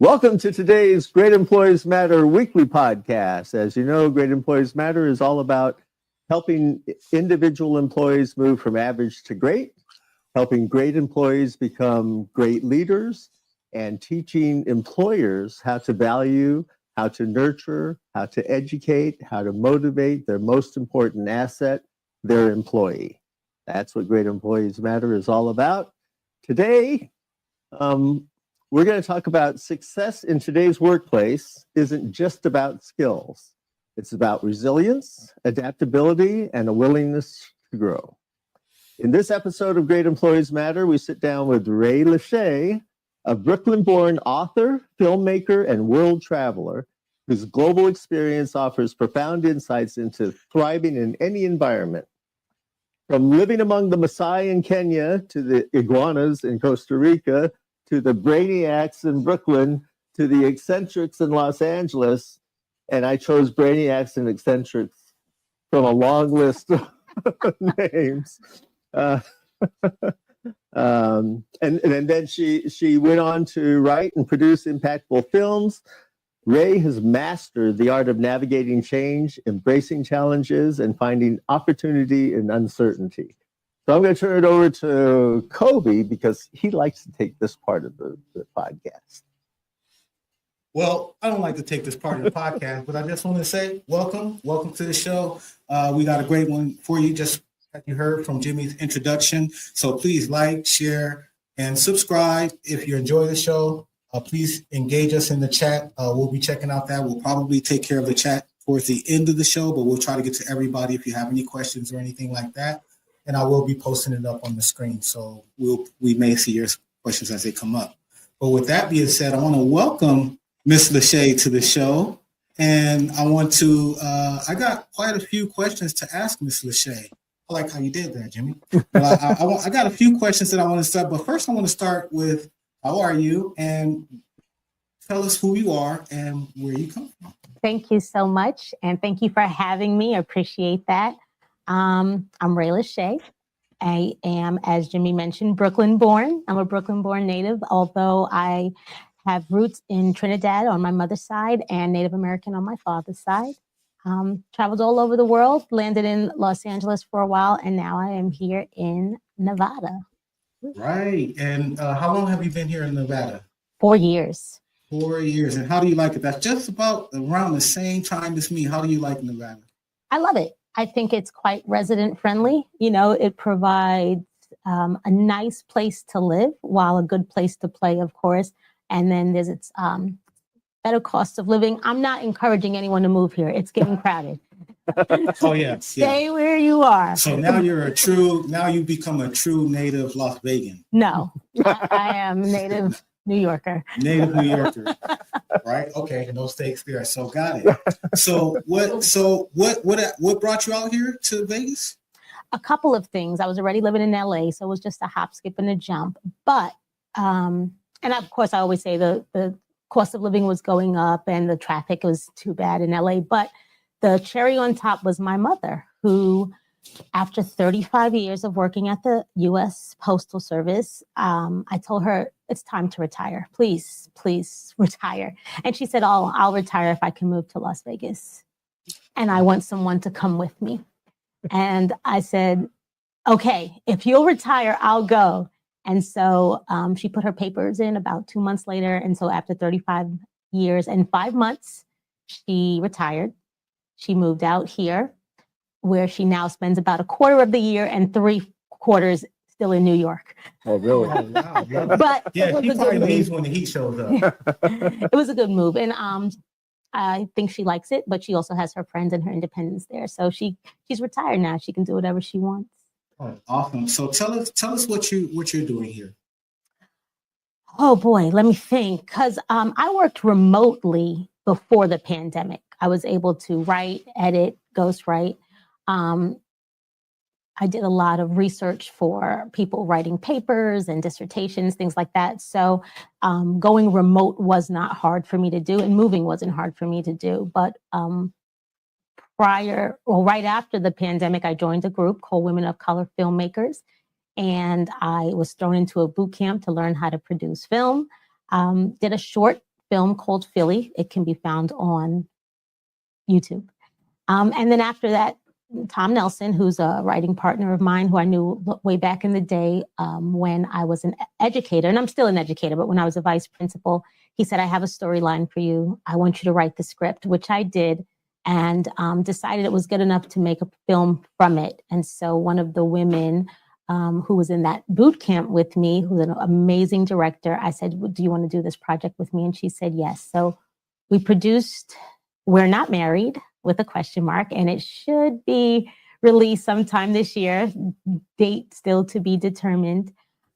Welcome to today's Great Employees Matter weekly podcast. As you know, Great Employees Matter is all about helping individual employees move from average to great, helping great employees become great leaders, and teaching employers how to value, how to nurture, how to educate, how to motivate their most important asset, their employee. That's what Great Employees Matter is all about. Today, we're going to talk about success in today's workplace isn't just about skills. It's about resilience, adaptability, and a willingness to grow. In this episode of Great Employees Matter, we sit down with Rae Lashea, a Brooklyn-born author, filmmaker, and world traveler whose global experience offers profound insights into thriving in any environment. From living among the Masai in Kenya to the iguanas in Costa Rica, to the brainiacs in Brooklyn, to the eccentrics in Los Angeles. And I chose brainiacs and eccentrics from a long list of names. And then she went on to write and produce impactful films. Rae has mastered the art of navigating change, embracing challenges, and finding opportunity in uncertainty. So I'm going to turn it over to Kobe because he likes to take this part of the podcast. Well, I don't like to take this part of the podcast, but I just want to say welcome to the show. We got a great one for you, just like you heard from Jimmy's introduction. So please like, share, and subscribe if you enjoy the show. Please engage us in the chat. We'll be checking out that. We'll probably take care of the chat towards the end of the show, but we'll try to get to everybody if you have any questions or anything like that. And I will be posting it up on the screen, so we may see your questions as they come up. But with that being said, I want to welcome Ms. Lashea to the show, and I got quite a few questions to ask Ms. Lashea. I like how you did that, Jimmy. But I got a few questions that I want to start, but first I want to start with how are you, and tell us who you are and where you come from. Thank you so much, and thank you for having me. I appreciate that. I'm Rae Lashea. I am, as Jimmy mentioned, Brooklyn-born. I'm a Brooklyn-born native, although I have roots in Trinidad on my mother's side and Native American on my father's side. Traveled all over the world, landed in Los Angeles for a while, and now I am here in Nevada. Right. And how long have you been here in Nevada? 4 years. 4 years. And how do you like it? That's just about around the same time as me. How do you like Nevada? I love it. I think it's quite resident friendly. You know, it provides a nice place to live while a good place to play, of course. And then there's its better cost of living. I'm not encouraging anyone to move here. It's getting crowded. Oh, yeah. Stay where you are. So now you become a true native Las Vegan. No, I am native New Yorker. Native New Yorker. Right? Okay, no stakes there. So got it. So what brought you out here to Vegas? A couple of things. I was already living in LA, so it was just a hop, skip, and a jump. But and of course I always say the cost of living was going up and the traffic was too bad in LA. But the cherry on top was my mother, who after 35 years of working at the U.S. Postal Service, I told her, it's time to retire. Please retire. And she said, oh, I'll retire if I can move to Las Vegas. And I want someone to come with me. And I said, okay, if you'll retire, I'll go. And so she put her papers in about 2 months later. And so after 35 years and 5 months, she retired. She moved out here, where she now spends about a quarter of the year and 3 quarters still in New York. Oh, really? Oh, wow. But yeah, she probably leaves when the heat shows up. It was a good move. And I think she likes it, but she also has her friends and her independence there. So she's retired now. She can do whatever she wants. Oh, awesome. So tell us what you're doing here. Oh boy, let me think. Because I worked remotely before the pandemic. I was able to write, edit, ghostwrite. I did a lot of research for people writing papers and dissertations, things like that. So going remote was not hard for me to do, and moving wasn't hard for me to do. But right after the pandemic, I joined a group called Women of Color Filmmakers. And I was thrown into a boot camp to learn how to produce film. Did a short film called Philly. It can be found on YouTube. And then after that, Tom Nelson, who's a writing partner of mine, who I knew way back in the day when I was an educator, and I'm still an educator, but when I was a vice principal, he said, I have a storyline for you. I want you to write the script, which I did, and decided it was good enough to make a film from it. And so one of the women who was in that boot camp with me, who's an amazing director, I said, do you want to do this project with me? And she said, yes. So we produced We're Not Married with a question mark, and it should be released sometime this year, date still to be determined.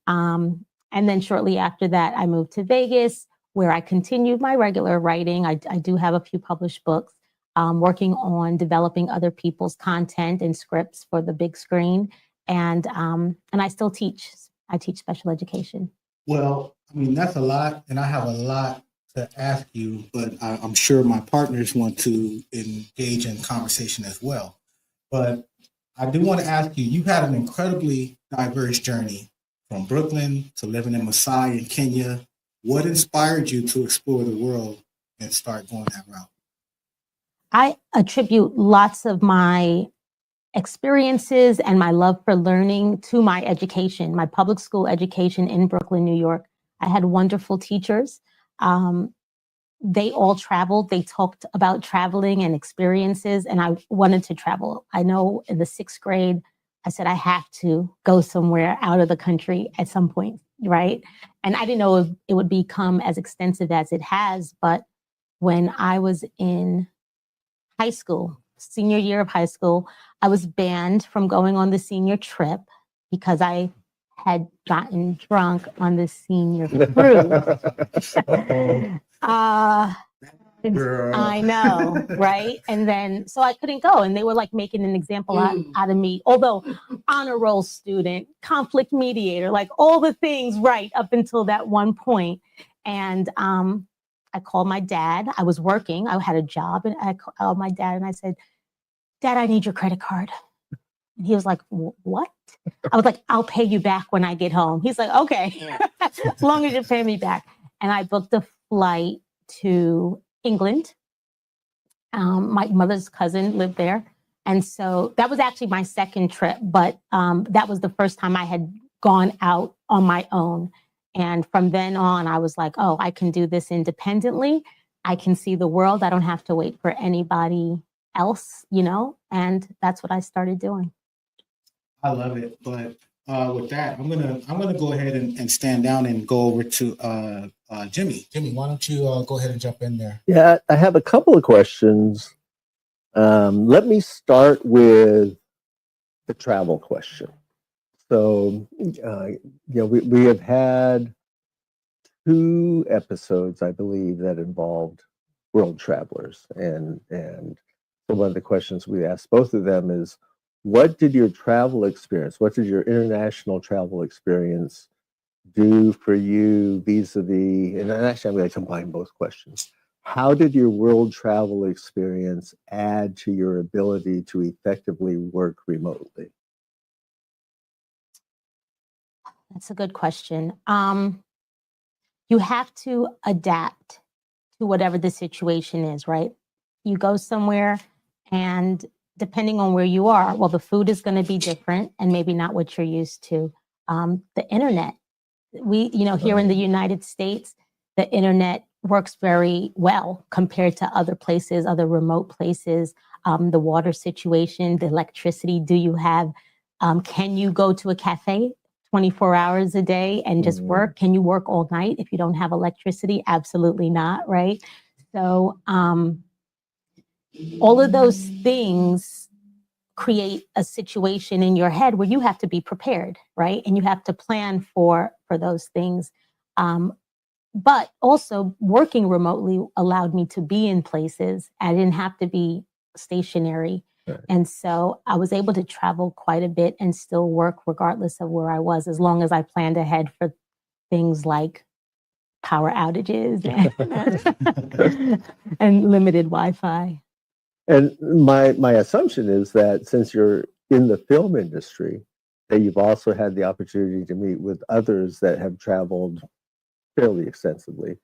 And then shortly after that, I moved to Vegas, where I continued my regular writing. I do have a few published books, working on developing other people's content and scripts for the big screen. And I still teach. I teach special education. Well, I mean, that's a lot, and I have a lot to ask you, but I'm sure my partners want to engage in conversation as well. But I do want to ask you, you've had an incredibly diverse journey from Brooklyn to living in Masai in Kenya. What inspired you to explore the world and start going that route? I attribute lots of my experiences and my love for learning to my education, my public school education in Brooklyn, New York. I had wonderful teachers. They all traveled. They talked about traveling and experiences, and I wanted to travel. I know in the 6th grade, I said, I have to go somewhere out of the country at some point, right? And I didn't know if it would become as extensive as it has, but when I was in high school, senior year of high school, I was banned from going on the senior trip because I had gotten drunk on the senior cruise. I know, right? And then, so I couldn't go, and they were like making an example out of me, although honor roll student, conflict mediator, like all the things right up until that one point. And I called my dad. I was working. I had a job, and I called my dad and I said, Dad, I need your credit card. And he was like, what? I was like, I'll pay you back when I get home. He's like, okay, as long as you pay me back. And I booked a flight to England. My mother's cousin lived there. And so that was actually my second trip, but that was the first time I had gone out on my own. And from then on, I was like, oh, I can do this independently. I can see the world. I don't have to wait for anybody else, you know? And that's what I started doing. I love it. But with that, I'm gonna go ahead and stand down and go over to Jimmy. Jimmy, why don't you go ahead and jump in there? Yeah, I have a couple of questions. Let me start with the travel question. So, we have had 2 episodes, I believe, that involved world travelers, and so one of the questions we asked both of them is, what did your travel experience, what did your international travel experience do for you vis-a-vis, and actually I'm going to combine both questions. How did your world travel experience add to your ability to effectively work remotely? That's a good question. You have to adapt to whatever the situation is, right? You go somewhere, and depending on where you are, well, the food is going to be different and maybe not what you're used to. The internet, here in the United States, the internet works very well compared to other places, other remote places. The water situation, the electricity, do you have, can you go to a cafe 24 hours a day and just work? Can you work all night if you don't have electricity? Absolutely not, right? So all of those things create a situation in your head where you have to be prepared, right? And you have to plan for those things. But also working remotely allowed me to be in places. I didn't have to be stationary. Right. And so I was able to travel quite a bit and still work regardless of where I was, as long as I planned ahead for things like power outages and limited Wi-Fi. And my assumption is that since you're in the film industry, that you've also had the opportunity to meet with others that have traveled fairly extensively.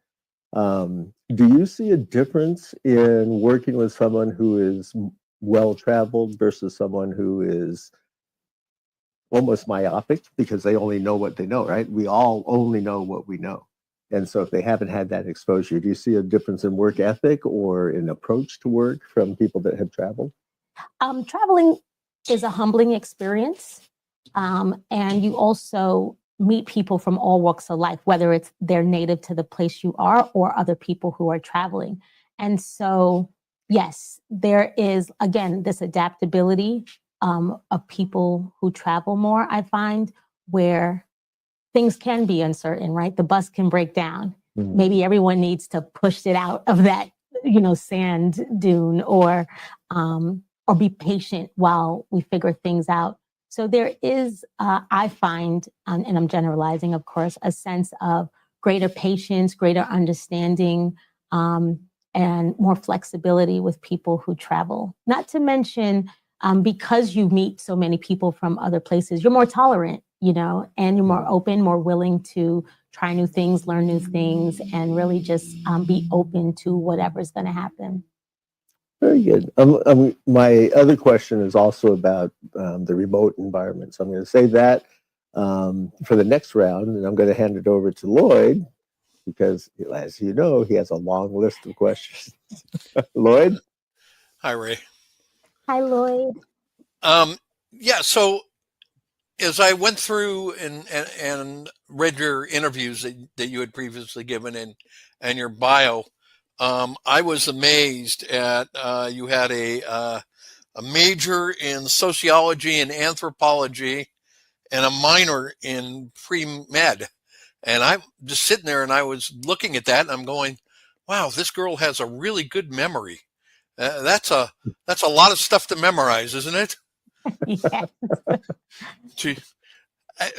Do you see a difference in working with someone who is well-traveled versus someone who is almost myopic because they only know what they know, right? We all only know what we know. And so if they haven't had that exposure, do you see a difference in work ethic or in approach to work from people that have traveled? Traveling is a humbling experience. And you also meet people from all walks of life, whether it's they're native to the place you are or other people who are traveling. And so, yes, there is, again, this adaptability of people who travel more, I find, where things can be uncertain, right? The bus can break down. Mm-hmm. Maybe everyone needs to push it out of that, sand dune or be patient while we figure things out. So there is, I find, and I'm generalizing, of course, a sense of greater patience, greater understanding, and more flexibility with people who travel. Not to mention, because you meet so many people from other places, you're more tolerant, and you're more open, more willing to try new things, learn new things, and really just be open to whatever's going to happen. Very good. My other question is also about the remote environment. So I'm going to say that for the next round, and I'm going to hand it over to Lloyd because, as you know, he has a long list of questions. Lloyd? Hi, Rae. Hi, Lloyd. Yeah, so as I went through and read your interviews that you had previously given and your bio, I was amazed at you had a major in sociology and anthropology and a minor in pre-med. And I'm just sitting there and I was looking at that and I'm going, wow, this girl has a really good memory. That's a lot of stuff to memorize, isn't it? Yes.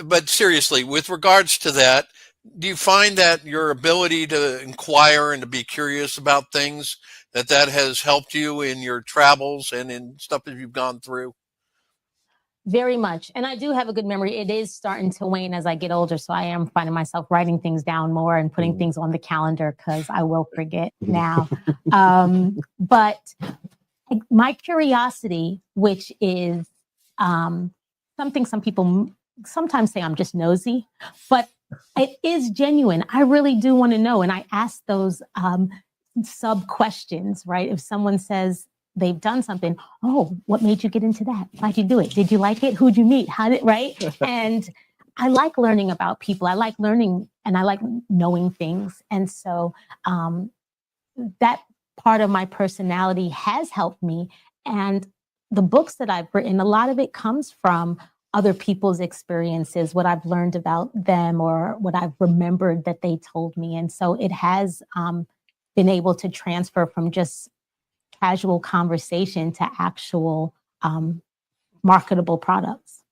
But seriously, with regards to that, do you find that your ability to inquire and to be curious about things, that has helped you in your travels and in stuff that you've gone through? Very much. And I do have a good memory. It is starting to wane as I get older. So I am finding myself writing things down more and putting things on the calendar because I will forget now. But my curiosity, which is something some people sometimes say I'm just nosy, but it is genuine. I really do want to know. And I ask those sub questions, right? If someone says they've done something, oh, what made you get into that? Why'd you do it? Did you like it? Who'd you meet? How did, right? And I like learning about people. I like learning and I like knowing things. And so that part of my personality has helped me. And the books that I've written, a lot of it comes from other people's experiences, what I've learned about them or what I've remembered that they told me. And so it has been able to transfer from just casual conversation to actual marketable products.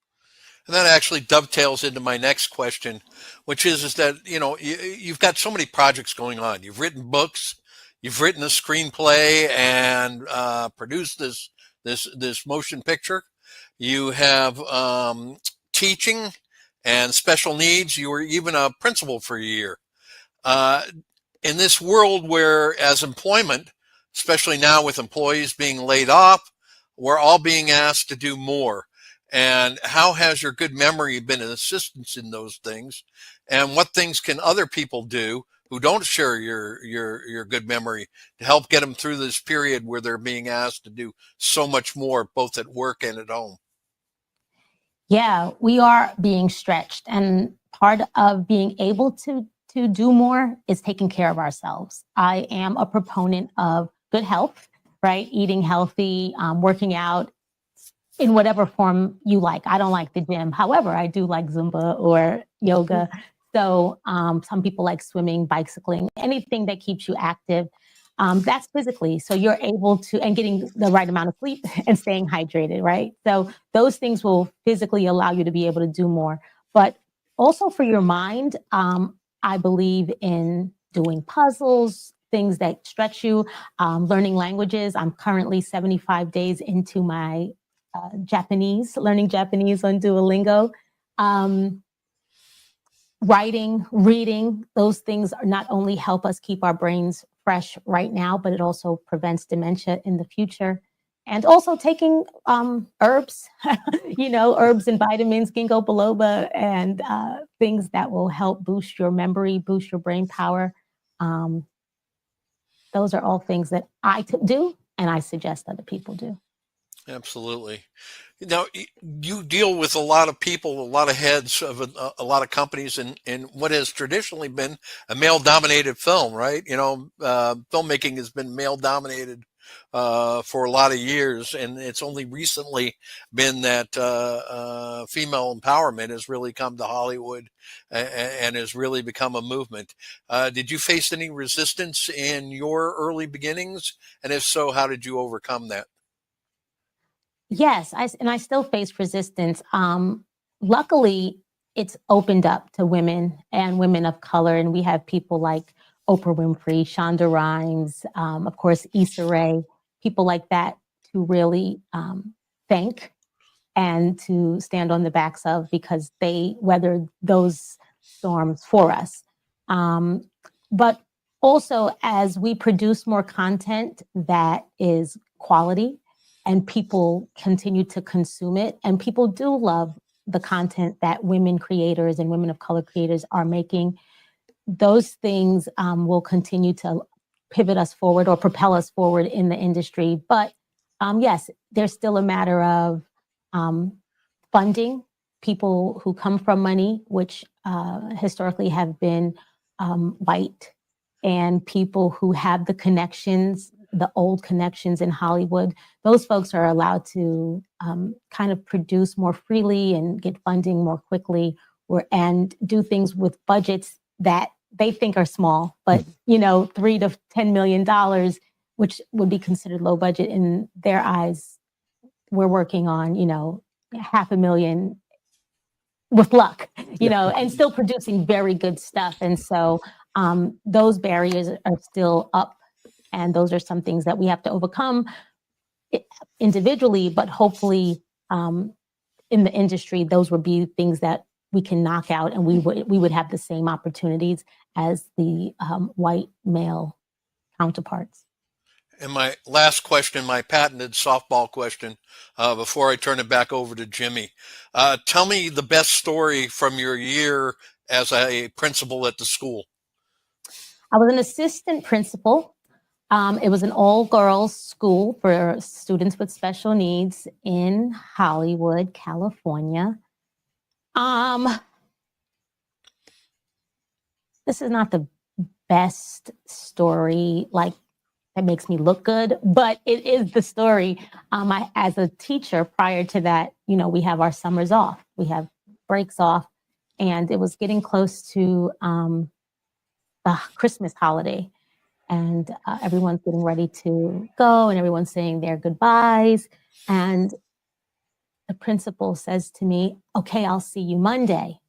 And that actually dovetails into my next question, which is that, you've got so many projects going on. You've written books, you've written a screenplay and produced this motion picture. You have teaching and special needs. You were even a principal for a year. In this world where, as employment, especially now with employees being laid off, we're all being asked to do more. And how has your good memory been an assistance in those things? And what things can other people do who don't share your good memory to help get them through this period where they're being asked to do so much more, both at work and at home? Yeah, we are being stretched. And part of being able to do more is taking care of ourselves. I am a proponent of good health, right? Eating healthy, working out in whatever form you like. I don't like the gym. However, I do like Zumba or yoga. So some people like swimming, bicycling, anything that keeps you active. That's physically. So you're able to, and getting the right amount of sleep and staying hydrated, right? So those things will physically allow you to be able to do more. But also for your mind, I believe in doing puzzles, things that stretch you, learning languages. I'm currently 75 days into my learning Japanese on Duolingo. writing, reading, those things are not only help us keep our brains fresh right now, but it also prevents dementia in the future. And also taking herbs, herbs and vitamins, ginkgo biloba, and things that will help boost your memory, boost your brain power. Those are all things that I do, and I suggest other people do. Absolutely. Now, you deal with a lot of people, a lot of heads of a lot of companies in what has traditionally been a male-dominated film, right? Filmmaking has been male-dominated for a lot of years, and it's only recently been that female empowerment has really come to Hollywood and has really become a movement. Did you face any resistance in your early beginnings? And if so, how did you overcome that? Yes, I still face resistance. Luckily, it's opened up to women and women of color, and we have people like Oprah Winfrey, Shonda Rhimes, of course, Issa Rae, people like that to really thank and to stand on the backs of, because they weathered those storms for us. But also, as we produce more content that is quality, and people continue to consume it, and people do love the content that women creators and women of color creators are making, those things will continue to pivot us forward or propel us forward in the industry. But yes, there's still a matter of funding people who come from money, which historically have been white, and people who have the connections, the old connections in Hollywood. Those folks are allowed to kind of produce more freely and get funding more quickly, and do things with budgets that they think are small, but $3 to $10 million, which would be considered low budget in their eyes. We're working on, $500,000 with luck, and still producing very good stuff. And so those barriers are still up, and those are some things that we have to overcome individually, but hopefully in the industry, those would be things that we can knock out, and we would have the same opportunities as the white male counterparts. And my last question, my patented softball question, before I turn it back over to Jimmy. Tell me the best story from your year as a principal at the school. I was an assistant principal. It was an all-girls school for students with special needs in Hollywood, California. This is not the best story, like, that makes me look good, but it is the story. As a teacher, prior to that, we have our summers off, we have breaks off, and it was getting close to the Christmas holiday, and everyone's getting ready to go, and everyone's saying their goodbyes, and the principal says to me, "Okay, I'll see you Monday."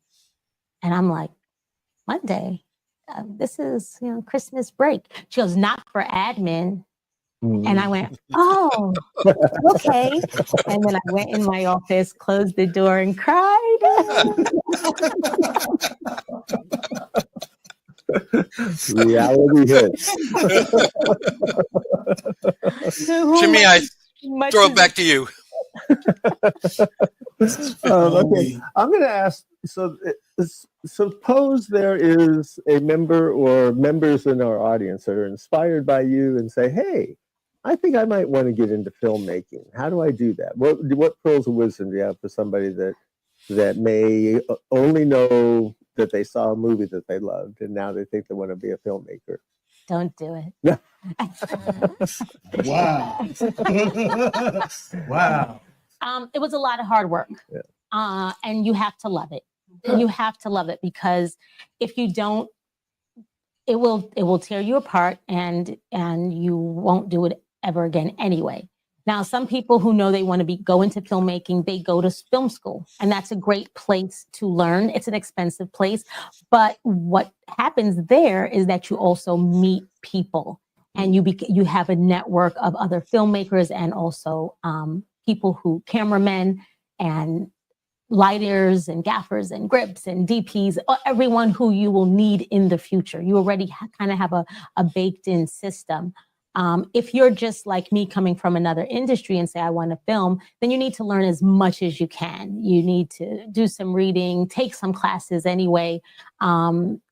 And I'm like, "Monday? This is, Christmas break." She goes, "Not for admin." And I went, "Oh, okay." And then I went in my office, closed the door, and cried. Reality hits. Jimmy, I throw it back to you. Okay, I'm going to ask. So, suppose there is a member or members in our audience that are inspired by you and say, "Hey, I think I might want to get into filmmaking. How do I do that?" What pearls of wisdom do you have for somebody that may only know that they saw a movie that they loved and now they think they want to be a filmmaker? Don't do it. Wow. Wow. It was a lot of hard work. Yeah. And you have to love it. You have to love it, because if you don't, it will tear you apart, and you won't do it ever again anyway. Now, some people who know they want to go into filmmaking, they go to film school, and that's a great place to learn. It's an expensive place, but what happens there is that you also meet people, and you have a network of other filmmakers, and also cameramen, and lighters and gaffers and grips and DPs, everyone who you will need in the future. You already kind of have a baked in system. If you're just like me coming from another industry and say, I want to film, then you need to learn as much as you can. You need to do some reading, take some classes anyway.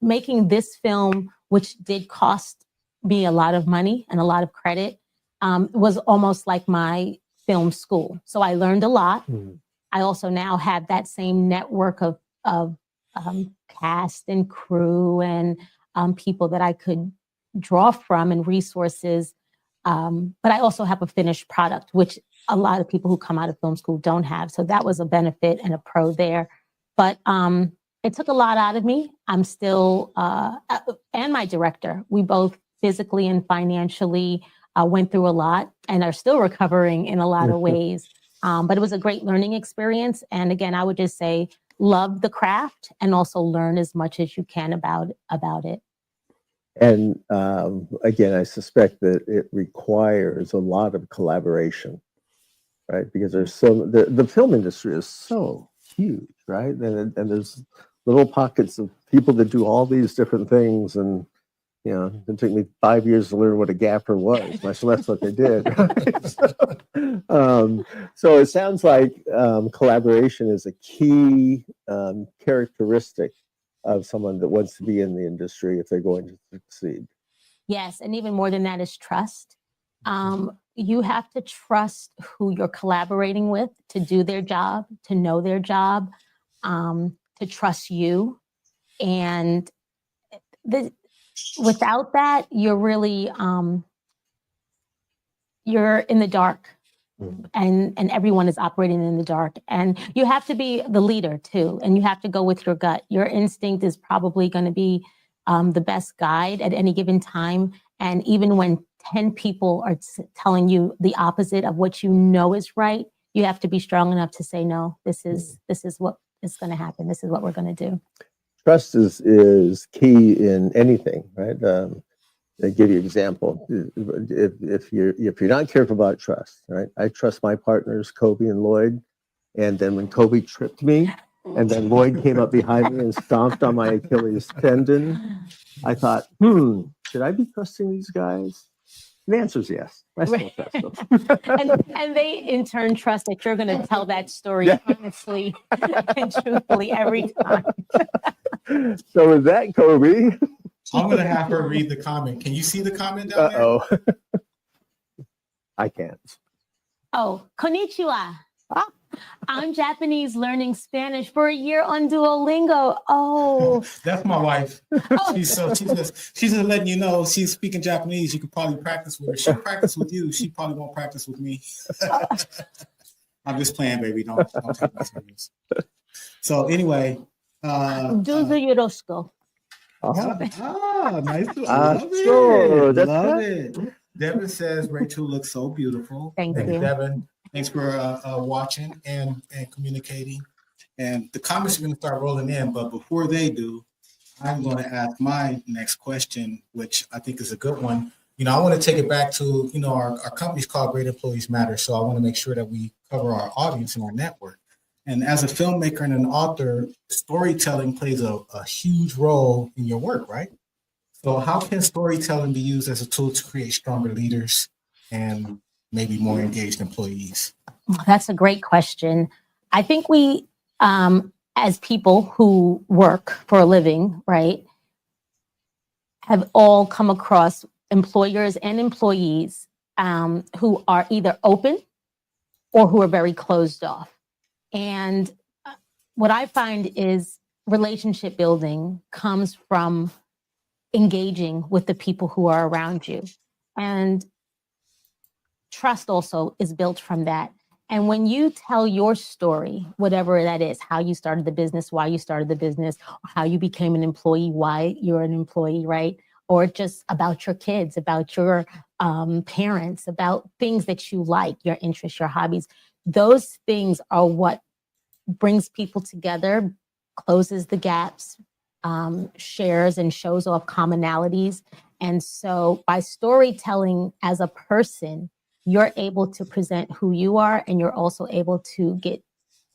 Making this film, which did cost me a lot of money and a lot of credit, was almost like my film school. So I learned a lot. I also now have that same network of cast and crew and people that I could draw from and resources. But I also have a finished product, which a lot of people who come out of film school don't have. So that was a benefit and a pro there. But it took a lot out of me. I'm still, and my director, we both physically and financially went through a lot and are still recovering in a lot of ways. But it was a great learning experience. And again, I would just say, love the craft and also learn as much as you can about it. And again, I suspect that it requires a lot of collaboration, right? Because there's the film industry is so huge, right? And there's little pockets of people that do all these different things. And, you know, it took me 5 years to learn what a gaffer was, much less what they did. Right? So it sounds like collaboration is a key characteristic of someone that wants to be in the industry if they're going to succeed. Yes, and even more than that is trust. You have to trust who you're collaborating with to do their job, to know their job, to trust you. And without that, you're really, you're in the dark. And everyone is operating in the dark. And you have to be the leader too. And you have to go with your gut. Your instinct is probably going to be the best guide at any given time. And even when 10 people are telling you the opposite of what you know is right, you have to be strong enough to say, no, this is what is going to happen. This is what we're going to do. Trust is key in anything, right? I'll give you an example. If you're not careful about trust, right? I trust my partners, Kobe and Lloyd. And then when Kobe tripped me, and then Lloyd came up behind me and stomped on my Achilles tendon, I thought, should I be trusting these guys? The answer is yes. I still trust them. and they in turn trust that you're going to tell that story honestly and truthfully every time. So with that, Kobe, I'm going to have her read the comment. Can you see the comment down there? Uh-oh. I can't. Oh, konnichiwa. I'm Japanese learning Spanish for a year on Duolingo. Oh, that's my wife. She's just letting you know she's speaking Japanese. You can probably practice with her. She'll practice with you. She probably won't practice with me. I'm just playing, baby. Don't take me serious. So anyway, Duzu yoroshiku. Nice. Love it. Devin says Rachel looks so beautiful. Thank you. Devin. Thanks for watching and communicating. And the comments are going to start rolling in, but before they do, I'm going to ask my next question, which I think is a good one. You know, I want to take it back to, you know, our company's called Great Employees Matter. So I want to make sure that we cover our audience and our network. And as a filmmaker and an author, storytelling plays a huge role in your work, right? So how can storytelling be used as a tool to create stronger leaders and maybe more engaged employees? That's a great question. I think we, as people who work for a living, right, have all come across employers and employees who are either open or who are very closed off. And what I find is relationship building comes from engaging with the people who are around you. And trust also is built from that. And when you tell your story, whatever that is, how you started the business, why you started the business, or how you became an employee, why you're an employee, right? Or just about your kids, about your parents, about things that you like, your interests, your hobbies. Those things are what brings people together, closes the gaps, shares and shows off commonalities. And so by storytelling as a person, you're able to present who you are, and you're also able to get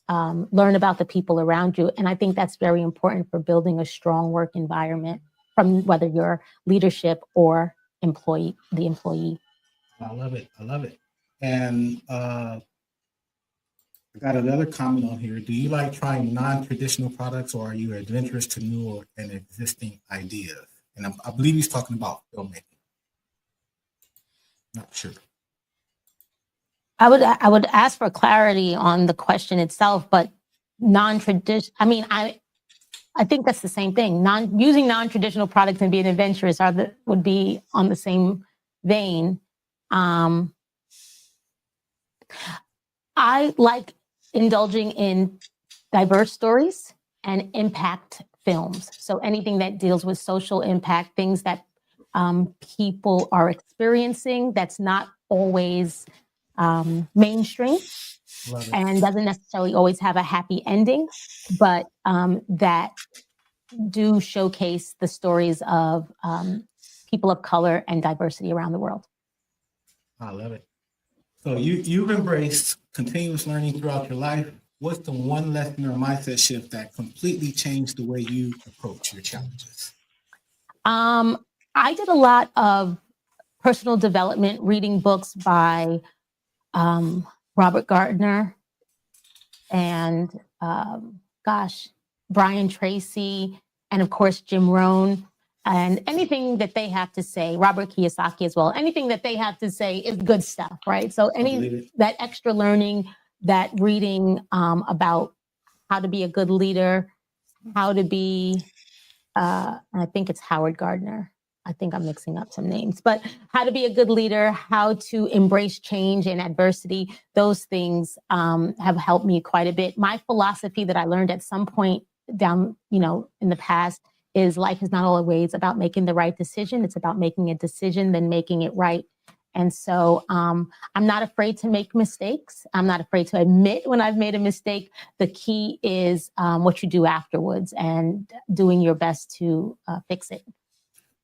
learn about the people around you. And I think that's very important for building a strong work environment from whether you're leadership or the employee. I love it. I love it. And I got another comment on here. Do you like trying non-traditional products, or are you adventurous to new and existing ideas? And I believe he's talking about filmmaking. Not sure. I would ask for clarity on the question itself, but non-traditional. I mean, I think that's the same thing. Using non-traditional products and being adventurous would be on the same vein. I like indulging in diverse stories and impact films. So anything that deals with social impact, things that people are experiencing that's not always mainstream and doesn't necessarily always have a happy ending, but that do showcase the stories of people of color and diversity around the world. I love it. So you've embraced continuous learning throughout your life. What's the one lesson or mindset shift that completely changed the way you approach your challenges? I did a lot of personal development, reading books by Robert Gardner and Brian Tracy, and of course, Jim Rohn, and anything that they have to say, Robert Kiyosaki as well, anything that they have to say is good stuff, right? So that extra learning, that reading about how to be a good leader, how to be, I think it's Howard Gardner. I think I'm mixing up some names, but how to be a good leader, how to embrace change and adversity, those things have helped me quite a bit. My philosophy that I learned at some point down, in the past is life is not always about making the right decision. It's about making a decision, then making it right. And so I'm not afraid to make mistakes. I'm not afraid to admit when I've made a mistake. The key is what you do afterwards and doing your best to fix it.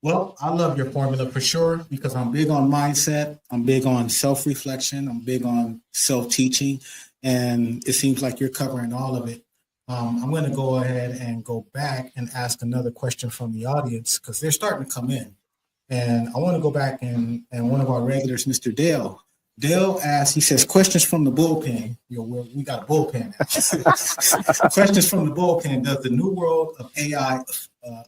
Well, I love your formula for sure, because I'm big on mindset. I'm big on self-reflection. I'm big on self-teaching. And it seems like you're covering all of it. I'm going to go ahead and go back and ask another question from the audience, because they're starting to come in. And I want to go back and one of our regulars, Mr. Dale. Dale asks, he says, questions from the bullpen. We got a bullpen. Questions from the bullpen. Does the new world of AI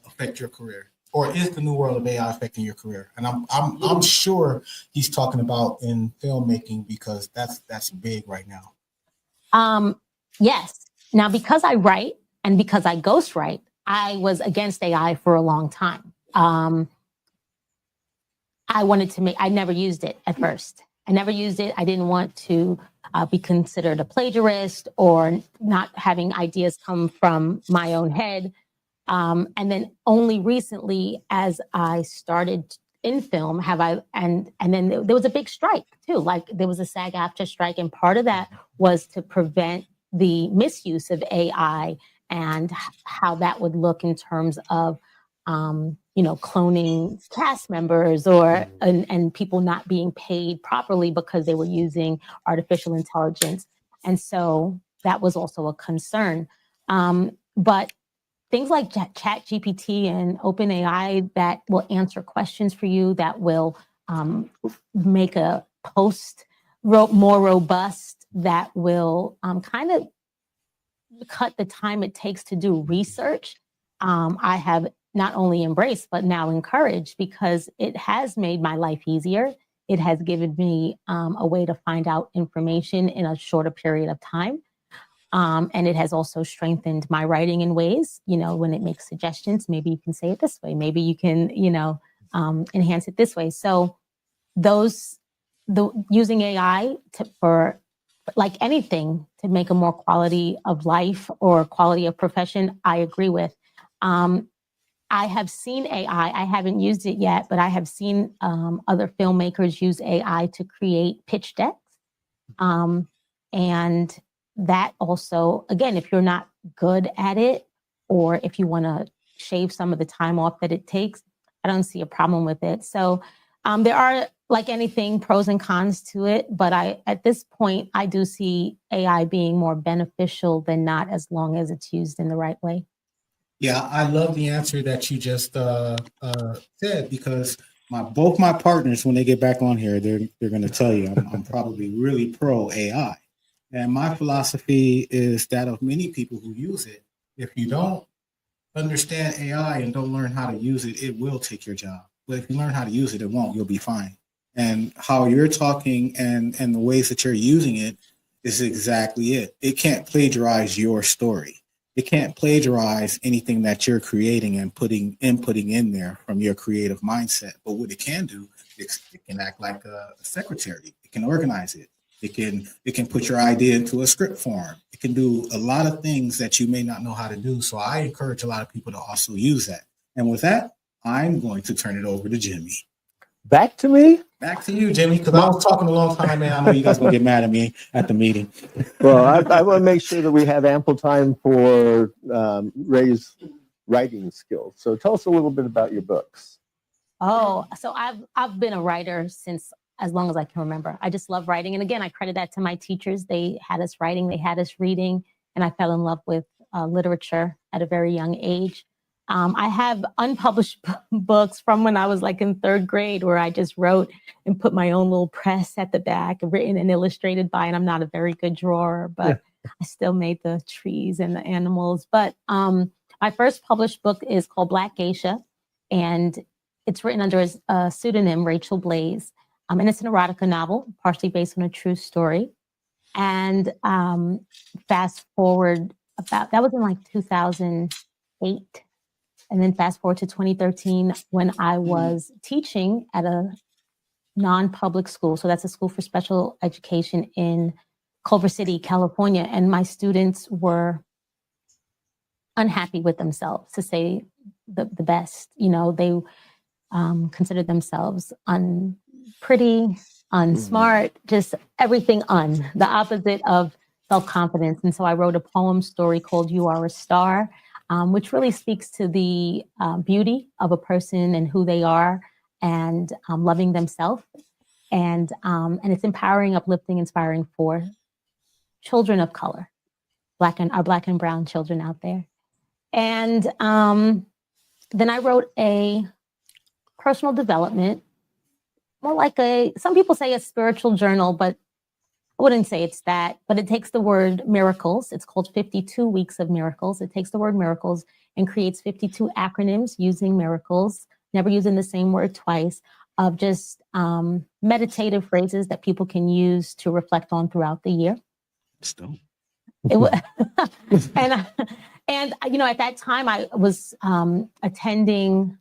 affect your career? Or is the new world of AI affecting your career? And I'm sure he's talking about in filmmaking, because that's big right now. Yes. Now, because I write and because I ghostwrite, I was against AI for a long time. I never used it at first. I never used it. I didn't want to be considered a plagiarist or not having ideas come from my own head. And then only recently, as I started in film, and then there was a big strike too. Like there was a SAG-AFTRA strike, and part of that was to prevent the misuse of AI and how that would look in terms of, cloning cast members and people not being paid properly because they were using artificial intelligence. And so that was also a concern. But things like ChatGPT and OpenAI that will answer questions for you, that will make a post more robust, that will kind of cut the time it takes to do research. I have not only embraced, but now encouraged, because it has made my life easier. It has given me a way to find out information in a shorter period of time. And it has also strengthened my writing in ways, when it makes suggestions, maybe you can say it this way, maybe you can, enhance it this way. So using AI for like anything to make a more quality of life or quality of profession, I agree with. I have seen AI, I haven't used it yet, but I have seen other filmmakers use AI to create pitch decks. And that also, again, if you're not good at it, or if you want to shave some of the time off that it takes, I don't see a problem with it. So there are like anything, pros and cons to it. But at this point, I do see AI being more beneficial than not, as long as it's used in the right way. Yeah, I love the answer that you just said, because both my partners, when they get back on here, they're going to tell you I'm probably really pro AI. And my philosophy is that of many people who use it. If you don't understand AI and don't learn how to use it, it will take your job. But if you learn how to use it, it won't. You'll be fine. And how you're talking and the ways that you're using it is exactly it. It can't plagiarize your story. It can't plagiarize anything that you're creating and inputting in there from your creative mindset. But what it can do, it can act like a secretary. It can organize it. It can put your idea into a script form. It can do a lot of things that you may not know how to do. So I encourage a lot of people to also use that. And with that, I'm going to turn it over to Jimmy. Back to me? Back to you, Jimmy, because I was talking a long time, man. I know you guys going to get mad at me at the meeting. Well, I want to make sure that we have ample time for Rae's writing skills. So tell us a little bit about your books. Oh, so I've been a writer since as long as I can remember. I just love writing. And again, I credit that to my teachers. They had us writing, they had us reading, and I fell in love with literature at a very young age. I have unpublished books from when I was like in third grade, where I just wrote and put my own little press at the back, written and illustrated by, and I'm not a very good drawer, but I still made the trees and the animals. But my first published book is called Black Geisha, and it's written under a pseudonym, Rachel Blaze. And it's an erotica novel, partially based on a true story. And fast forward that was in like 2008. And then fast forward to 2013, when I was teaching at a non-public school. So that's a school for special education in Culver City, California. And my students were unhappy with themselves, to say the best. You know, they considered themselves pretty, unsmart, just everything the opposite of self-confidence. And so I wrote a poem story called You Are a Star, which really speaks to the beauty of a person and who they are, and loving themselves. And it's empowering, uplifting, inspiring for children of color, Black and brown children out there. And then I wrote a personal development, more like some people say a spiritual journal, but I wouldn't say it's that, but it takes the word miracles. It's called 52 Weeks of Miracles. It takes the word miracles and creates 52 acronyms using miracles, never using the same word twice, of just meditative phrases that people can use to reflect on throughout the year. Still. And you know, at that time I was attending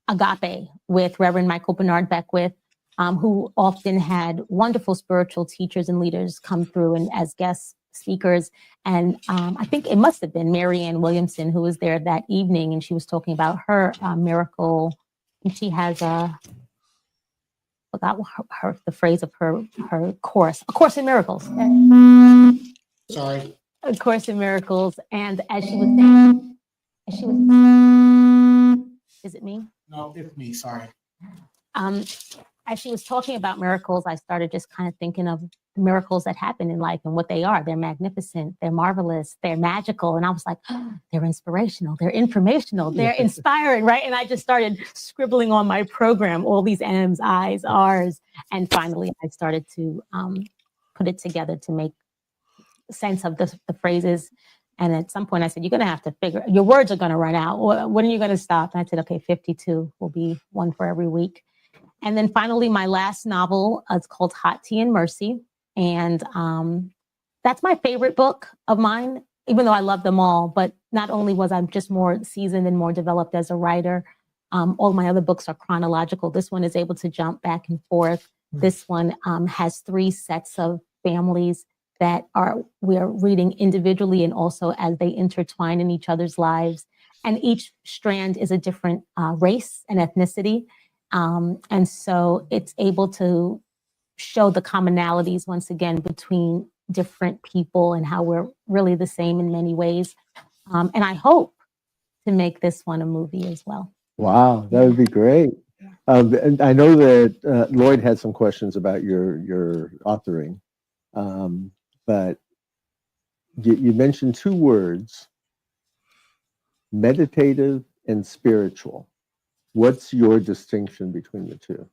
Agape with Reverend Michael Bernard Beckwith, who often had wonderful spiritual teachers and leaders come through and as guest speakers. And I think it must have been Marianne Williamson who was there that evening, and she was talking about her miracle. And she has forgot the phrase of her course, A Course in Miracles. Sorry. A Course in Miracles. And as she was saying, is it me? No, it's me. Sorry. As she was talking about miracles, I started just kind of thinking of the miracles that happen in life and what they are. They're magnificent, they're marvelous, they're magical. And I was like, oh, they're inspirational, they're informational, they're inspiring, right? And I just started scribbling on my program, all these M's, I's, R's. And finally, I started to put it together to make sense of the phrases. And at some point I said, you're going to have to your words are going to run out. When are you going to stop? And I said, okay, 52 will be one for every week. And then finally, my last novel, it's called Hot Tea and Mercy. And that's my favorite book of mine, even though I love them all. But not only was I just more seasoned and more developed as a writer, all my other books are chronological. This one is able to jump back and forth. This one has 3 sets of families that we're reading individually and also as they intertwine in each other's lives. And each strand is a different race and ethnicity. And so it's able to show the commonalities once again between different people and how we're really the same in many ways. And I hope to make this one a movie as well. Wow, that would be great. And I know that Lloyd had some questions about your authoring, but you mentioned two words: meditative and spiritual. What's your distinction between the two?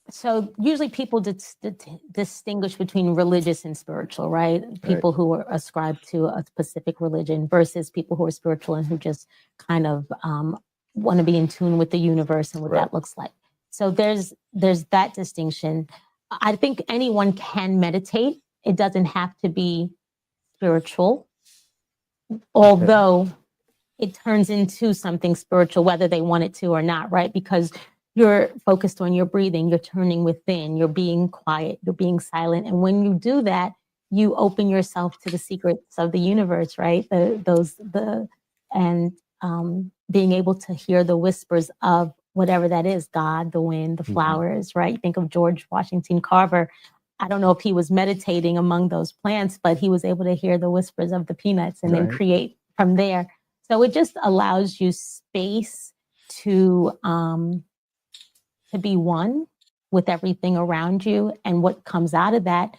So usually people distinguish between religious and spiritual, right? People who are ascribed to a specific religion versus people who are spiritual and who just kind of want to be in tune with the universe and what that looks like. So there's that distinction. I think anyone can meditate. It doesn't have to be spiritual, although it turns into something spiritual, whether they want it to or not, right? Because you're focused on your breathing, you're turning within, you're being quiet, you're being silent. And when you do that, you open yourself to the secrets of the universe, right? Being able to hear the whispers of whatever that is, God, the wind, the flowers, right? Think of George Washington Carver. I don't know if he was meditating among those plants, but he was able to hear the whispers of the peanuts and then create from there. So it just allows you space to be one with everything around you. And what comes out of that,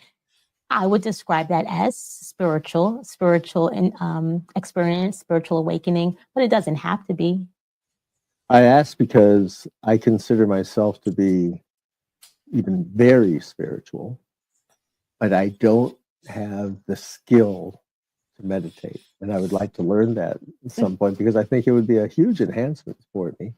I would describe that as spiritual and experience, spiritual awakening, but it doesn't have to be. I ask because I consider myself to be even very spiritual, but I don't have the skill to meditate. And I would like to learn that at some point because I think it would be a huge enhancement for me.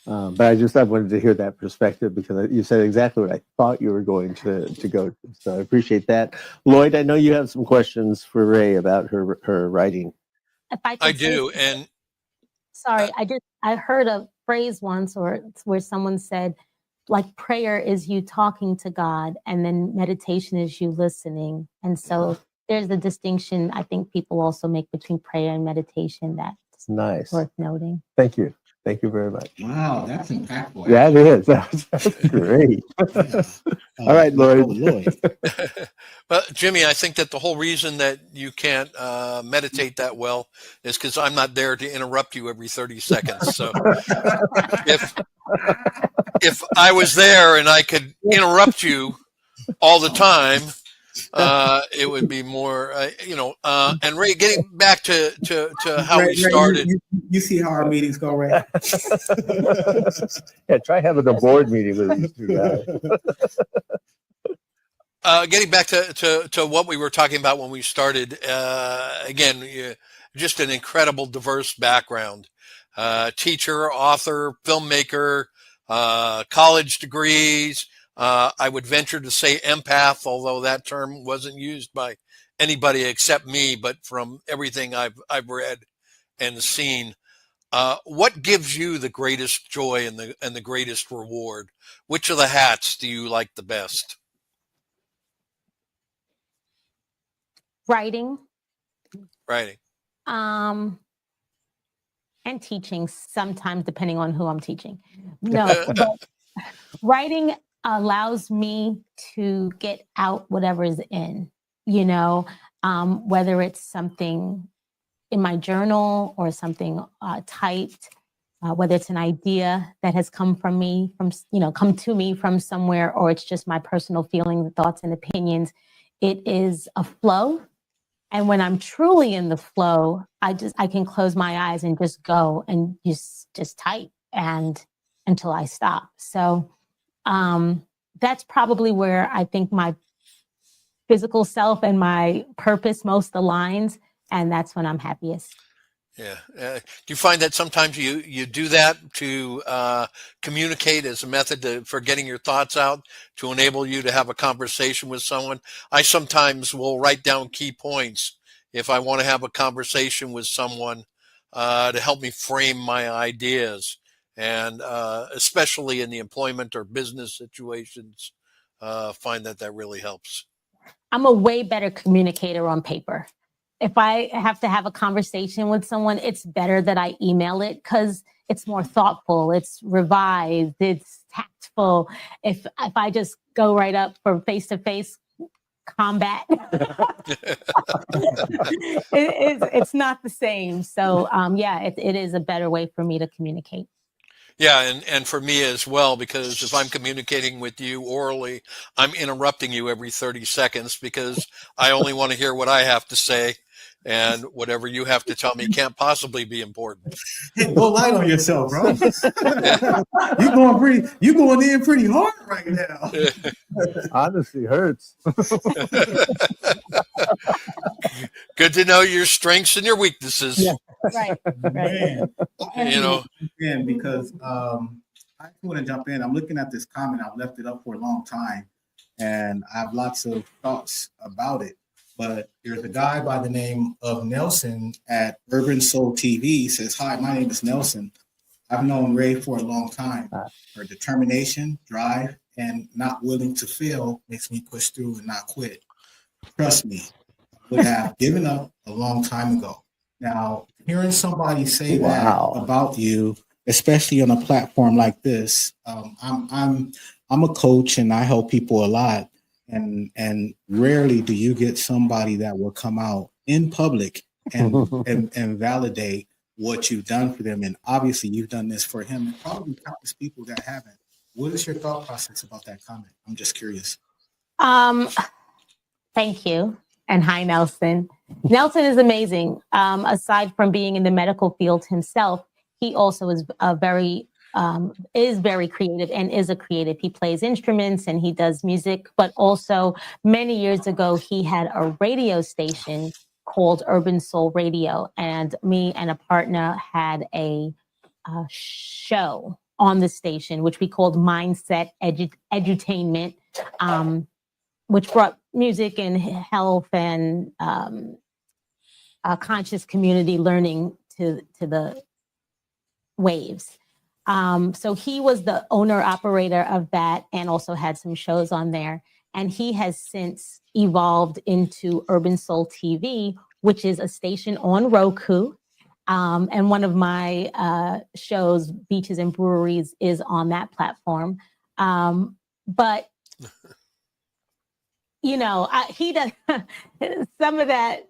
But I wanted to hear that perspective because you said exactly what I thought you were going to go to. So I appreciate that. Lloyd, I know you have some questions for Rae about her writing. If I I do. And sorry, I heard a phrase once where someone said, like, prayer is you talking to God and then meditation is you listening. And so there's a distinction I think people also make between prayer and meditation that's nice, worth noting. Thank you. Thank you very much. Wow, that's impactful. Yeah, it is. That's great. All right, Lloyd. Well, Jimmy, I think that the whole reason that you can't meditate that well is because I'm not there to interrupt you every 30 seconds. So if I was there and I could interrupt you all the time, it would be more, and Rae, getting back to how we started. You see how our meetings go, Rae? Yeah, try having a board meeting with these two guys. Getting back to what we were talking about when we started, again, just an incredible diverse background. Teacher, author, filmmaker, college degrees. I would venture to say empath, although that term wasn't used by anybody except me, but from everything I've read and seen. What gives you the greatest joy and the greatest reward? Which of the hats do you like the best? Writing. And teaching sometimes, depending on who I'm teaching. No, but writing allows me to get out whatever is in, whether it's something in my journal or something typed, whether it's an idea that has come to me from somewhere, or it's just my personal feelings, thoughts, and opinions. It is a flow. And when I'm truly in the flow, I can close my eyes and just go and just type and until I stop. So that's probably where I think my physical self and my purpose most aligns. And that's when I'm happiest. Yeah. Do you find that sometimes you do that to communicate as a method for getting your thoughts out, to enable you to have a conversation with someone? I sometimes will write down key points if I want to have a conversation with someone to help me frame my ideas. And especially in the employment or business situations, find that really helps. I'm a way better communicator on paper. If I have to have a conversation with someone, it's better that I email it because it's more thoughtful, it's revised, it's tactful. If I just go right up for face-to-face combat. It's not the same. So yeah, it is a better way for me to communicate. Yeah, and for me as well, because if I'm communicating with you orally, I'm interrupting you every 30 seconds because I only want to hear what I have to say, and whatever you have to tell me can't possibly be important. Hey, go light on yourself, bro. You going in pretty hard right now. Honesty hurts. Good to know your strengths and your weaknesses. Yeah. Right. Man, You know, because I want to jump in. I'm looking at this comment. I've left it up for a long time, and I have lots of thoughts about it. But there's a guy by the name of Nelson at Urban Soul TV. He says, "Hi, my name is Nelson. I've known Rae for a long time. Her determination, drive, and not willing to fail makes me push through and not quit. Trust me, I would have given up a long time ago." Now, hearing somebody say that about you, especially on a platform like this, I'm a coach and I help people a lot, and rarely do you get somebody that will come out in public and validate what you've done for them. And obviously, you've done this for him, and probably countless people that haven't. What is your thought process about that comment? I'm just curious. Thank you. And hi, Nelson. Nelson is amazing. Aside from being in the medical field himself, he also is very creative and is a creative. He plays instruments and he does music, but also many years ago, he had a radio station called Urban Soul Radio. And me and a partner had a show on the station, which we called Mindset Edutainment, which brought music and health and conscious community learning to the waves. So he was the owner operator of that and also had some shows on there. And he has since evolved into Urban Soul TV, which is a station on Roku. And one of my shows, Beaches and Breweries, is on that platform. But you know, he does some of that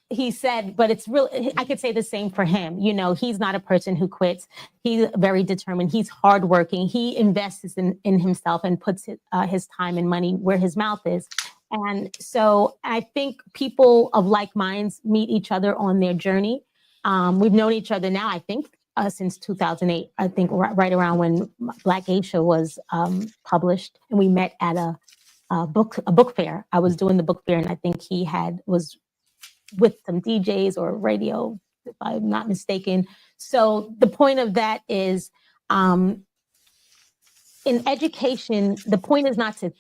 he said, but it's really, I could say the same for him. You know, he's not a person who quits. He's very determined. He's hardworking. He invests in himself and puts his time and money where his mouth is. And so I think people of like minds meet each other on their journey. We've known each other now, I think, since 2008, I think right around when Black Geisha was published, and we met at a book fair. I was doing the book fair, and I think he was with some DJs or radio, if I'm not mistaken. So the point of that is, in education, the point is not to,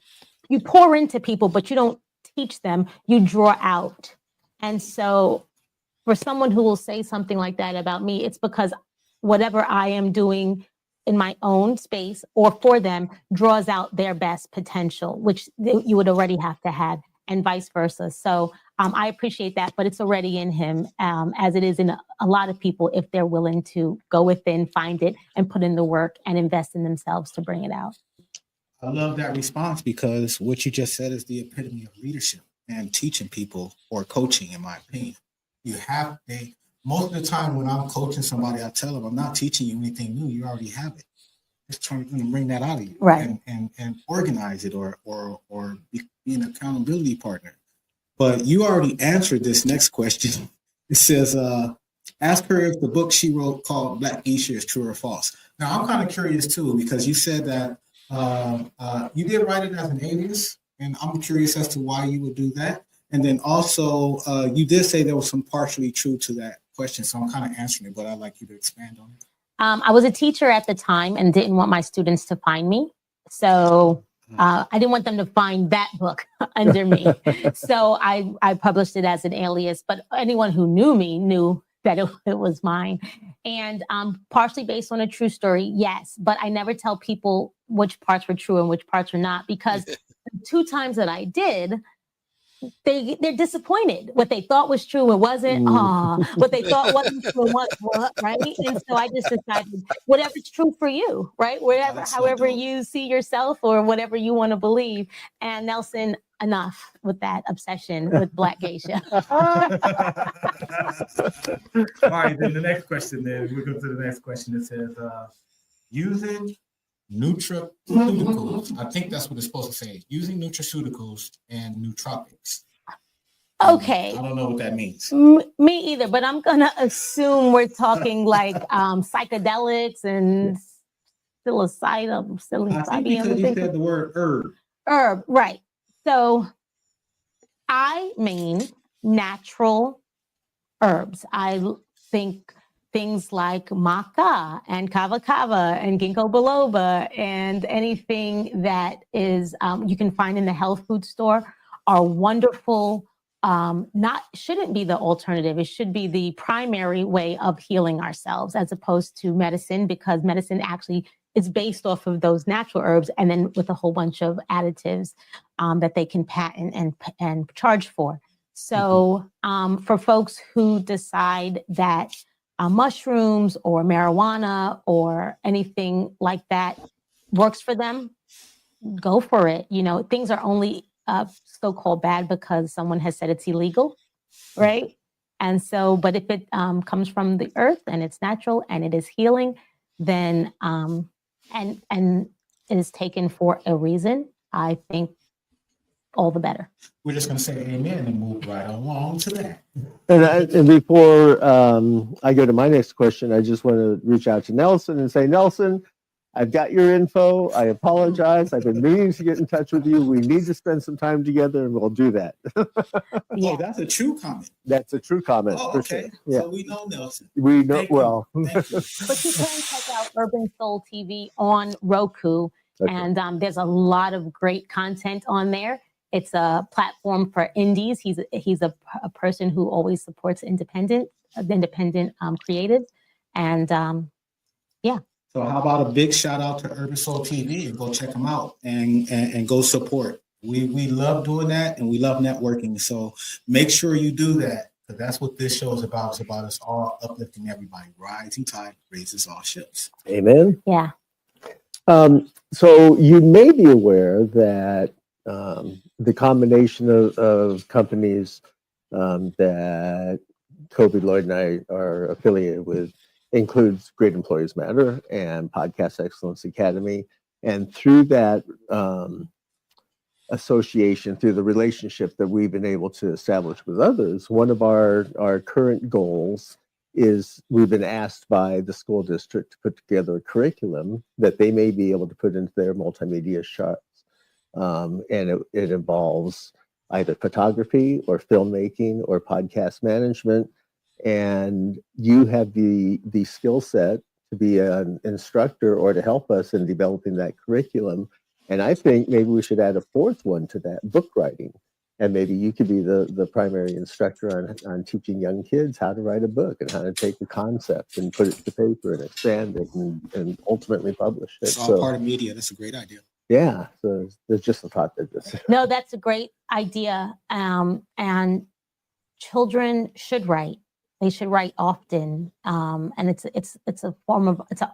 you pour into people, but you don't teach them, you draw out. And so for someone who will say something like that about me, it's because whatever I am doing in my own space or for them draws out their best potential, which you would already have to have, and vice versa. So I appreciate that, but it's already in him, as it is in a lot of people, if they're willing to go within, find it, and put in the work and invest in themselves to bring it out. I love that response, because what you just said is the epitome of leadership and teaching people, or coaching, in my opinion. Most of the time when I'm coaching somebody, I tell them, I'm not teaching you anything new. You already have it. Just trying to bring that out of you, right? And organize it, or be an accountability partner. But you already answered this next question. It says, ask her if the book she wrote called Black Geisha is true or false. Now, I'm kind of curious too, because you said that you did write it as an alias, and I'm curious as to why you would do that. And then also, you did say there was some partially true to that question, so I'm kind of answering it, but I'd like you to expand on it. I was a teacher at the time and didn't want my students to find me. So I didn't want them to find that book under me. So I published it as an alias, but anyone who knew me knew that it was mine. And partially based on a true story, yes. But I never tell people which parts were true and which parts were not, because the 2 times that I did, they're disappointed. What they thought was true, it wasn't. What they thought wasn't true, it was, what, right? And so I just decided whatever's true for you, right? Whatever, That's so however dope. you see yourself or whatever you want to believe. And Nelson, enough with that obsession with Black geisha. All right, then the next question. Then we go to the next question. It says, using nutraceuticals. I think that's what it's supposed to say. Using nutraceuticals and nootropics. Okay. I don't know what that means. Me either, but I'm gonna assume we're talking like psychedelics and psilocybin. I think because you said the word herb. Herb, right. So I mean natural herbs. I think things like maca and kava kava and ginkgo biloba and anything that is you can find in the health food store are wonderful. Shouldn't be the alternative. It should be the primary way of healing ourselves as opposed to medicine, because medicine actually is based off of those natural herbs and then with a whole bunch of additives that they can patent and charge for. So for folks who decide that mushrooms or marijuana or anything like that works for them, go for it. You know, things are only so-called bad because someone has said it's illegal, right? And so, but if it comes from the earth and it's natural and it is healing, then and it is taken for a reason, I think all the better. We're just going to say amen and move right along to that. And before I go to my next question, I just want to reach out to Nelson and say, Nelson, I've got your info. I apologize. I've been meaning to get in touch with you. We need to spend some time together, and we'll do that. Yeah. Oh, that's a true comment. That's a true comment. Oh, for okay. sure. Yeah. So we know Nelson. We know Thank you. well. Thank you. But you can check out Urban Soul TV on Roku, Okay. and there's a lot of great content on there. It's a platform for indies. He's a person who always supports independent creatives, and yeah. So how about a big shout out to Urban Soul TV and go check them out and go support. We love doing that and we love networking. So make sure you do that, because that's what this show is about. It's about us all uplifting everybody. Rising tide raises all ships. Amen. Yeah. So you may be aware that the combination of companies that Kobe, Lloyd, and I are affiliated with includes Great Employees Matter and Podcast Excellence Academy. And through that association, through the relationship that we've been able to establish with others, one of our current goals is we've been asked by the school district to put together a curriculum that they may be able to put into their multimedia shots. And it involves either photography or filmmaking or podcast management. And you have the skill set to be an instructor or to help us in developing that curriculum. And I think maybe we should add a fourth one to that, book writing. And maybe you could be the primary instructor on teaching young kids how to write a book and how to take the concept and put it to paper and expand it and ultimately publish it. It's all part of media. That's a great idea. Yeah, so there's just a thought that this. No, that's a great idea. And children should write. They should write often. And it's an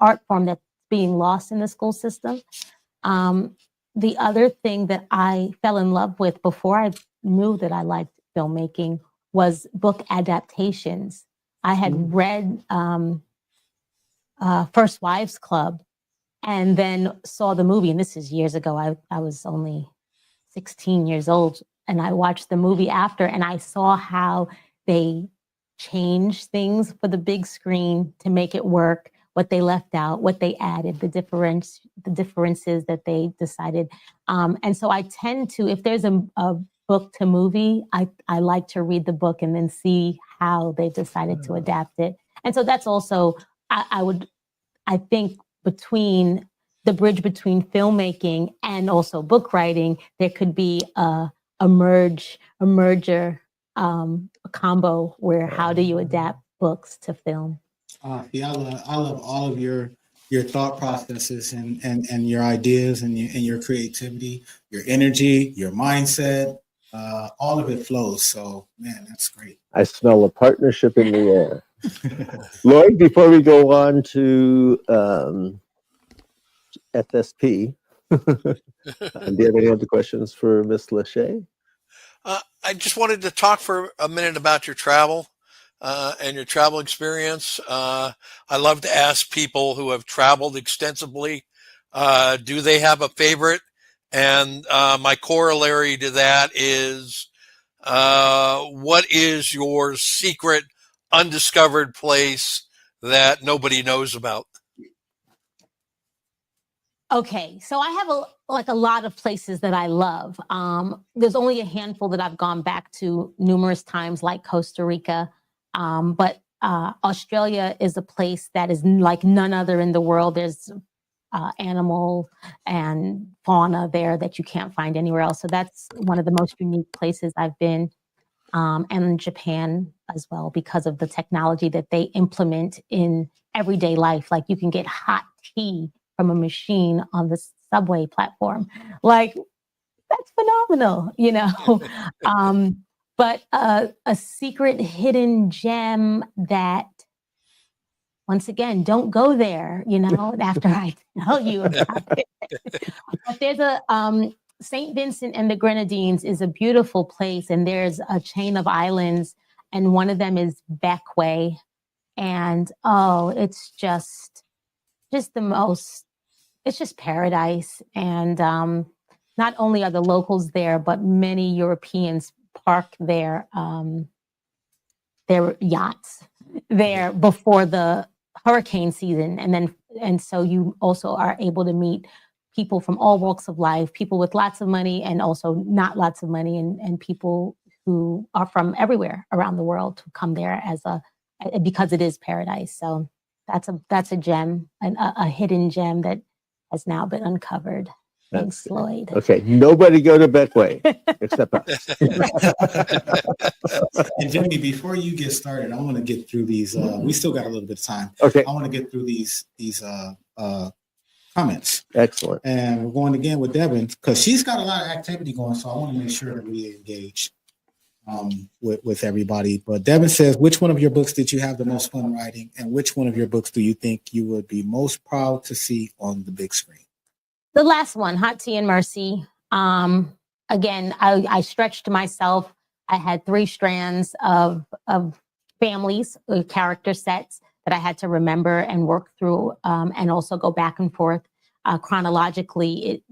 art form that's being lost in the school system. The other thing that I fell in love with before I knew that I liked filmmaking was book adaptations. I had read First Wives Club and then saw the movie. And this is years ago. I was only 16 years old. And I watched the movie after, and I saw how they changed things for the big screen to make it work, what they left out, what they added, the differences that they decided. And so I tend to, if there's a book to movie, I like to read the book and then see how they decided to adapt it. And so that's also, I think between the bridge between filmmaking and also book writing, there could be a merger, a combo where how do you adapt books to film? Yeah, I love all of your thought processes and your ideas and your creativity, your energy, your mindset. all of it flows. So, man, that's great. I smell a partnership in the air. Lloyd, before we go on to FSP, do you have any other questions for Miss Lashea? I just wanted to talk for a minute about your travel and your travel experience. I love to ask people who have traveled extensively, do they have a favorite? And my corollary to that is, what is your secret undiscovered place that nobody knows about? Okay, so I have a lot of places that I love. There's only a handful that I've gone back to numerous times, like Costa Rica. But Australia is a place that is like none other in the world. There's animal and fauna there that you can't find anywhere else. So that's one of the most unique places I've been. And Japan as well, because of the technology that they implement in everyday life. Like you can get hot tea from a machine on the subway platform. Like that's phenomenal, you know. But a secret hidden gem that, once again, don't go there, you know, after I tell you about it. But there's a St. Vincent and the Grenadines is a beautiful place, and there's a chain of islands, and one of them is Beckway. And oh, it's just the most, it's just paradise. And not only are the locals there, but many Europeans park their yachts there before the hurricane season. And so you also are able to meet people from all walks of life, people with lots of money and also not lots of money, and people who are from everywhere around the world to come there because it is paradise. So that's a gem, a hidden gem that has now been uncovered. Thanks, Lloyd. Okay, nobody go to Betway except us. And Jimmy, before you get started, I want to get through these. We still got a little bit of time. Okay. I want to get through these comments. Excellent. And we're going again with Devin because she's got a lot of activity going. So I want to make sure that we engage with everybody. But Devin says, which one of your books did you have the most fun writing? And which one of your books do you think you would be most proud to see on the big screen? The last one, Hot Tea and Mercy. Again, I stretched myself. I had 3 strands of families, character sets that I had to remember and work through, and also go back and forth chronologically,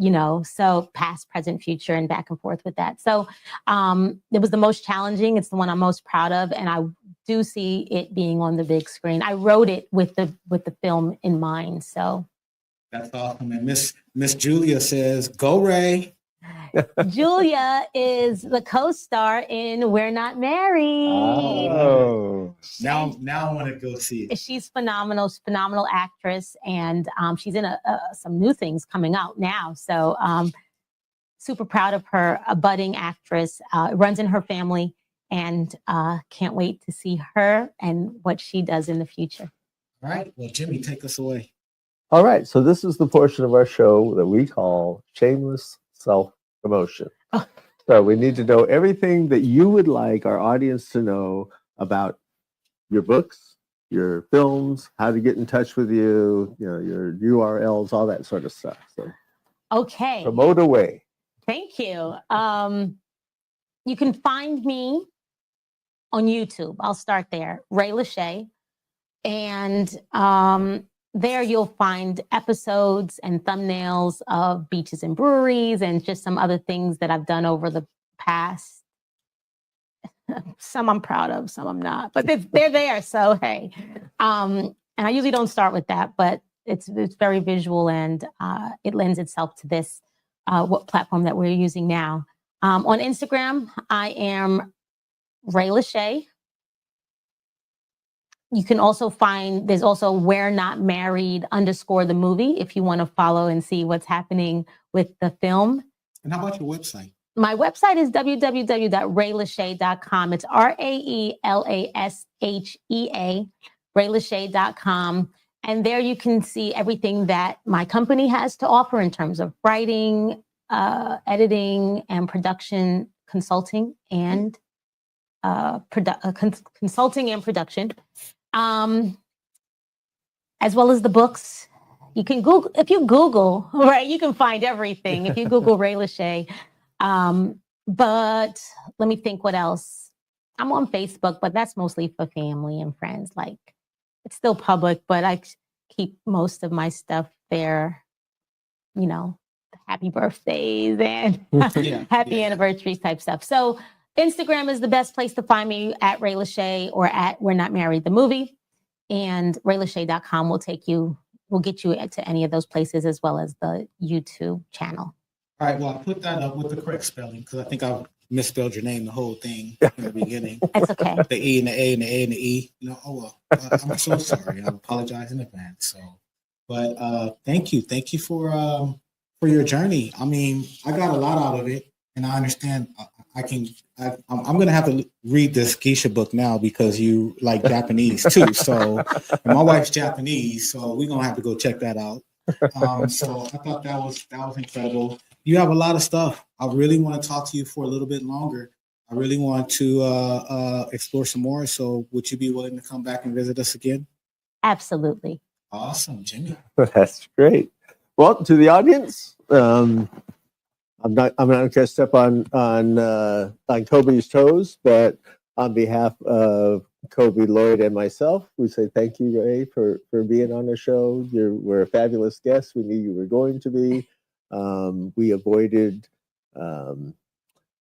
so past, present, future, and back and forth with that. So it was the most challenging. It's the one I'm most proud of, and I do see it being on the big screen. I wrote it with the film in mind. So that's awesome. And Miss Julia says, "Go Rae." Julia is the co-star in We're Not Married. Oh, now I want to go see it. She's phenomenal. She's a phenomenal actress, and she's in some new things coming out now. So super proud of her, a budding actress, runs in her family, and can't wait to see her and what she does in the future. All right. Well, Jimmy, take us away. all right. So this is the portion of our show that we call Shameless Self-Promotion. So we need to know everything that you would like our audience to know about your books, your films, how to get in touch with you, your URLs, all that sort of stuff. So Okay. promote away. Thank you. You can find me on YouTube. I'll start there, Rae Lashea. And there you'll find episodes and thumbnails of beaches and breweries and just some other things that I've done over the past. Some I'm proud of, some I'm not, but they're there. So, hey, and I usually don't start with that, but it's very visual, and it lends itself to this what platform that we're using now. On Instagram, I am Rae Lashea. You can also there's also We're Not Married _ the movie if you want to follow and see what's happening with the film. And how about your website? My website is www.raelashea.com. It's RAELASHEA, raelashea.com. And there you can see everything that my company has to offer in terms of writing, editing, and production consulting and consulting and production, as well as the books. You can Google, if you Google, right, you can find everything. If you Google Rae Lashea. But let me think what else. I'm on Facebook, but that's mostly for family and friends. Like, it's still public, but I keep most of my stuff there, you know, happy birthdays and happy anniversaries type stuff. So Instagram is the best place to find me, at Rae Lashea or at We're Not Married the Movie. And raelashea.com will get you to any of those places, as well as the YouTube channel. All right, well, I put that up with the correct spelling because I think I misspelled your name the whole thing in the beginning. That's okay. The E and the A and the A and the E. You know, oh well. I'm so sorry. I apologize in advance. So, but thank you for your journey. I mean, I got a lot out of it, and I understand. I'm gonna have to read this geisha book now because you like Japanese too. So, and my wife's Japanese, so we're gonna have to go check that out. So I thought that was incredible. You have a lot of stuff. I really want to talk to you for a little bit longer. I really want to explore some more. So would you be willing to come back and visit us again? Absolutely. Awesome, Jimmy. That's great. Well, to the audience, I'm not going to step on Kobe's toes, but on behalf of Kobe, Lloyd, and myself, we say thank you, Rae, for being on the show. You were a fabulous guest. We knew you were going to be. We avoided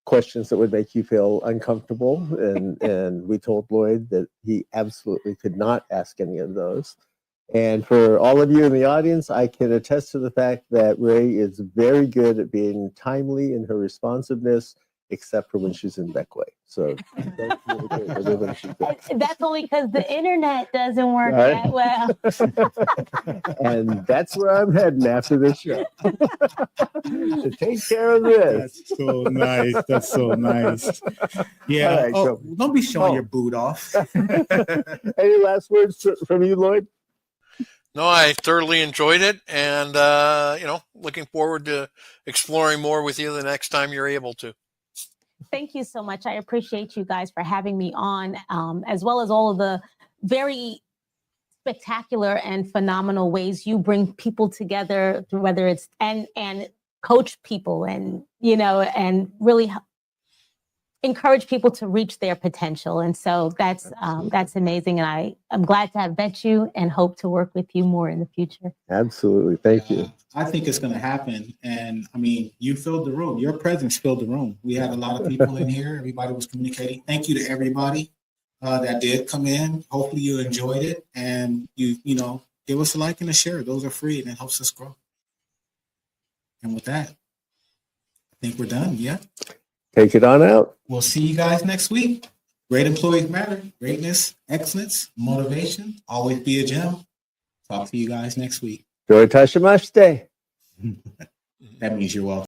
questions that would make you feel uncomfortable, and we told Lloyd that he absolutely could not ask any of those. And for all of you in the audience, I can attest to the fact that Rae is very good at being timely in her responsiveness, except for when she's in Beckway. So that's really good. That's only because the internet doesn't work that well. And that's where I'm heading after this show. To take care of this. That's so nice. That's so nice. Yeah. Right, oh, don't be showing your boot off. Any last words from you, Lloyd? No, I thoroughly enjoyed it, and looking forward to exploring more with you the next time you're able to. Thank you so much. I appreciate you guys for having me on, as well as all of the very spectacular and phenomenal ways you bring people together, whether it's and coach people and and really encourage people to reach their potential. And so that's amazing. And I'm glad to have met you and hope to work with you more in the future. Absolutely. Thank you. I think it's going to happen. And I mean, you filled the room. Your presence filled the room. We had a lot of people in here. Everybody was communicating. Thank you to everybody that did come in. Hopefully you enjoyed it. And you give us a like and a share. Those are free and it helps us grow. And with that, I think we're done. Yeah. Take it on out. We'll see you guys next week. Great employees matter. Greatness, excellence, motivation. Always be a gem. Talk to you guys next week. Dorotashimashite. That means you're welcome.